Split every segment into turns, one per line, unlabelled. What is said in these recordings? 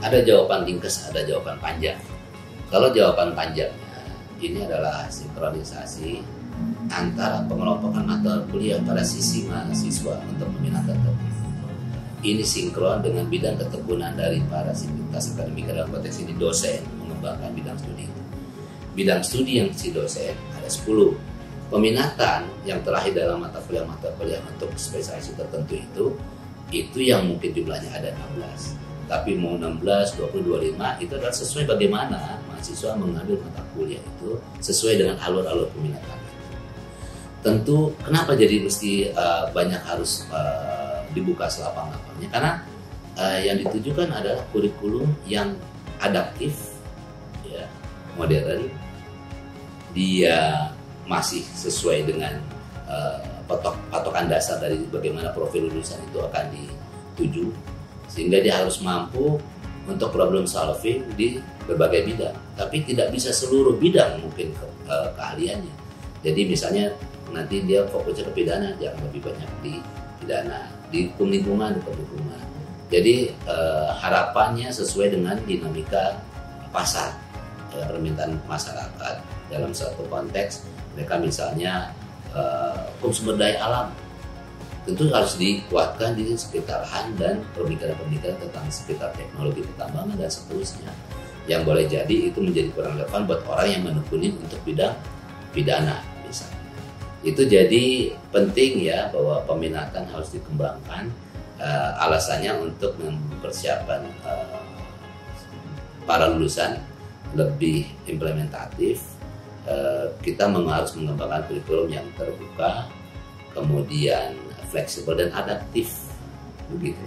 Ada jawaban ringkas, ada jawaban panjang. Kalau jawaban panjangnya, ini adalah sinkronisasi antara pengelompokan mata kuliah pada sisi mahasiswa untuk peminatan topik. Ini sinkron dengan bidang ketekunan dari para sivitas akademika, dalam konteks ini dosen mengembangkan bidang studi itu. Bidang studi yang si dosen ada 10. Peminatan yang terakhir dalam mata kuliah untuk spesialisasi tertentu itu yang mungkin jumlahnya ada 16. Tapi mau 16, 20, 25 itu adalah sesuai bagaimana mahasiswa mengambil mata kuliah itu sesuai dengan alur-alur peminatan. Tentu kenapa jadi mesti banyak harus dibuka selapang-lapangnya, karena yang ditujukan adalah kurikulum yang adaptif, ya, modern, dia masih sesuai dengan patokan dasar dari bagaimana profil lulusan itu akan dituju, sehingga dia harus mampu untuk problem solving di berbagai bidang, tapi tidak bisa seluruh bidang mungkin keahliannya. Jadi misalnya nanti dia fokusnya ke pidana, dia akan lebih banyak di pidana, di hukum lingkungan, di lingkungan. Jadi harapannya sesuai dengan dinamika pasar, permintaan masyarakat dalam suatu konteks. Mereka misalnya hukum sumber daya alam, tentu harus dikuatkan di sekitar HAN dan pemikiran-pemikiran tentang sekitar teknologi pertambangan dan seterusnya. Yang boleh jadi itu menjadi kurang relevan buat orang yang menekuni untuk bidang pidana misalnya. Itu jadi penting ya bahwa peminatan harus dikembangkan. Alasannya untuk mempersiapkan para lulusan lebih implementatif. Kita harus mengembangkan kurikulum yang terbuka, kemudian fleksibel dan adaptif, begitu.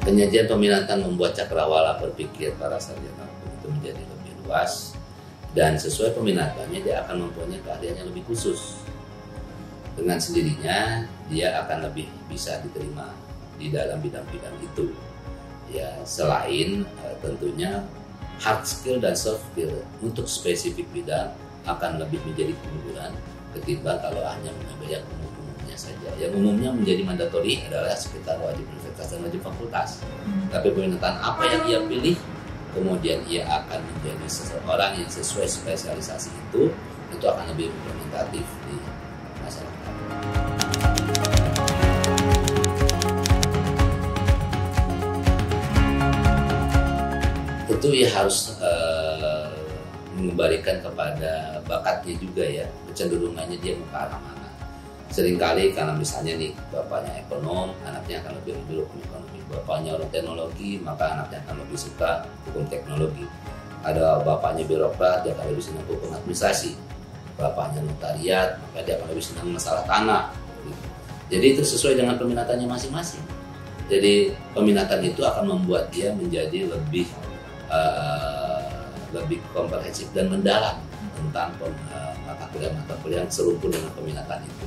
Penyajian peminatan membuat cakrawala berpikir para sarjana itu menjadi lebih luas, dan sesuai peminatannya dia akan mempunyai keahlian yang lebih khusus. Dengan sendirinya dia akan lebih bisa diterima di dalam bidang-bidang itu. Ya, selain tentunya hard skill dan soft skill untuk spesifik bidang akan lebih menjadi keunggulan ketimbang kalau hanya mengambil yang umumnya saja. Yang umumnya menjadi mandatori adalah sekitar wajib universitas dan wajib fakultas. Tapi peminatan apa yang ia pilih, kemudian ia akan menjadi seseorang yang sesuai spesialisasi itu akan lebih implementatif di masyarakat. Tentu ya harus mengembalikan kepada bakatnya juga ya, kecenderungannya dia mau ke arah mana. Seringkali karena misalnya nih bapaknya ekonom, anaknya akan lebih hukum ekonomi. Bapaknya orang teknologi, maka anaknya akan lebih suka hukum teknologi. Ada bapaknya birokrat, dia akan lebih senang hukum administrasi. Bapaknya notariat, maka dia akan lebih senang masalah tanah. Jadi itu sesuai dengan peminatannya masing-masing. Jadi peminatan itu akan membuat dia menjadi lebih komprehensif dan mendalam tentang mata kuliah yang serumpun dengan peminatan itu.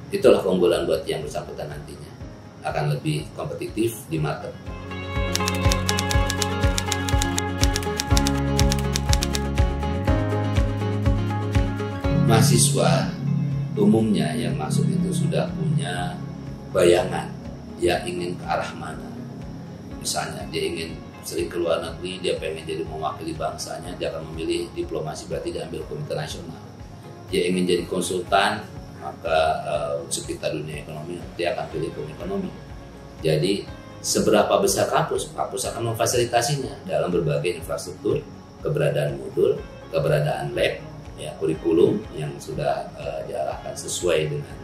Itulah keunggulan buat yang bersangkutan nantinya, akan lebih kompetitif di market. Mahasiswa umumnya yang masuk itu sudah punya bayangan dia ingin ke arah mana. Misalnya dia ingin sering ke luar negeri, dia pengen jadi mewakili bangsanya, dia akan memilih diplomasi, berarti dia ambil hukum internasional. Dia ingin jadi konsultan, maka sekitar dunia ekonomi, dia akan pilih hukum ekonomi. Jadi seberapa besar kampus akan memfasilitasinya dalam berbagai infrastruktur, keberadaan modul, keberadaan lab, ya, kurikulum yang sudah diarahkan sesuai dengan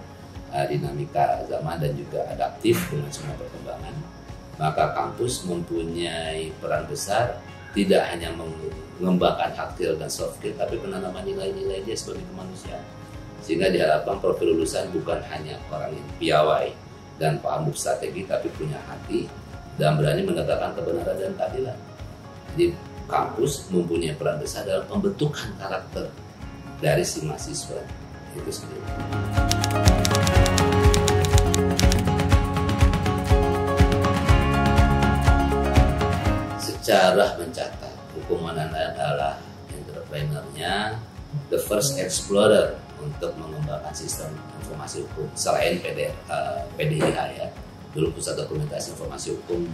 dinamika zaman dan juga adaptif dengan semua perkembangan. Maka kampus mempunyai peran besar tidak hanya mengembangkan hard skill dan soft skill, tapi penanaman nilai-nilai dia sebagai kemanusiaan. Sehingga diharapkan profil lulusan bukan hanya orang yang piawai dan paham strategi, tapi punya hati dan berani menegakkan kebenaran dan keadilan. Jadi kampus mempunyai peran besar dalam pembentukan karakter dari si mahasiswa itu sendiri. Cara mencatat hukum mana adalah entrepreneurnya, the first explorer untuk mengembangkan sistem informasi hukum selain PDIH ya, dulu Pusat Dokumentasi Informasi Hukum.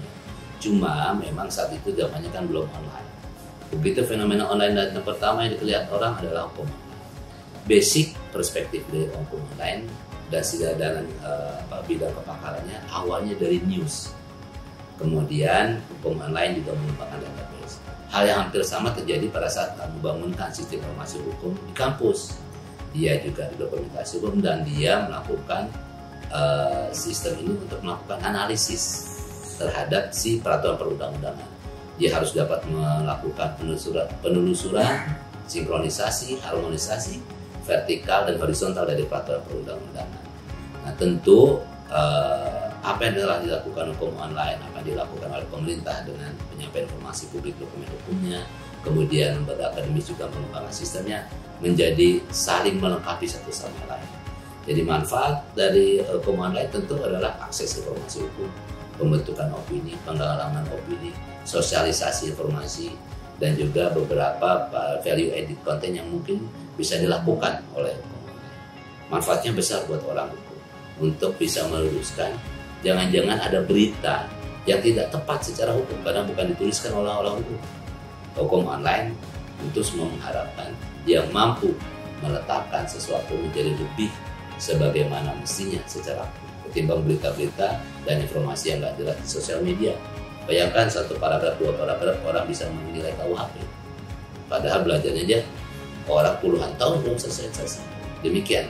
Cuma memang saat itu zamannya kan belum online. Begitu fenomena online datang, pertama yang dilihat orang adalah hukum. Basic perspektif dari hukum online dan dalam bidang kepakarannya awalnya dari news. Kemudian hukum online juga mengembangkan database. Hal yang hampir sama terjadi pada saat membangunkan sistem informasi hukum di kampus. Dia juga di dokumentasi hukum dan dia melakukan sistem ini untuk melakukan analisis terhadap si peraturan perundang-undangan. Dia harus dapat melakukan penelusuran, sinkronisasi, harmonisasi, vertikal dan horizontal dari peraturan perundang-undangan. Nah tentu apa yang telah dilakukan hukum online, apa yang dilakukan oleh pemerintah dengan penyampaian informasi publik dokumen hukumnya, kemudian lembaga akademis juga mengembangkan sistemnya, menjadi saling melengkapi satu sama lain. Jadi manfaat dari hukum online tentu adalah akses informasi hukum, pembentukan opini, penggalangan opini, sosialisasi informasi, dan juga beberapa value added content yang mungkin bisa dilakukan oleh hukum online. Manfaatnya besar buat orang hukum untuk bisa meluruskan jangan-jangan ada berita yang tidak tepat secara hukum karena bukan dituliskan oleh orang hukum. Hukum online tentu mengharapkan dia mampu meletakkan sesuatu menjadi lebih sebagaimana mestinya secara ketimbang berita-berita dan informasi yang nggak jelas di sosial media. Bayangkan satu paragraf, dua paragraf orang bisa menilai KUHP. Padahal belajarnya dia orang puluhan tahun belum selesai. Demikian.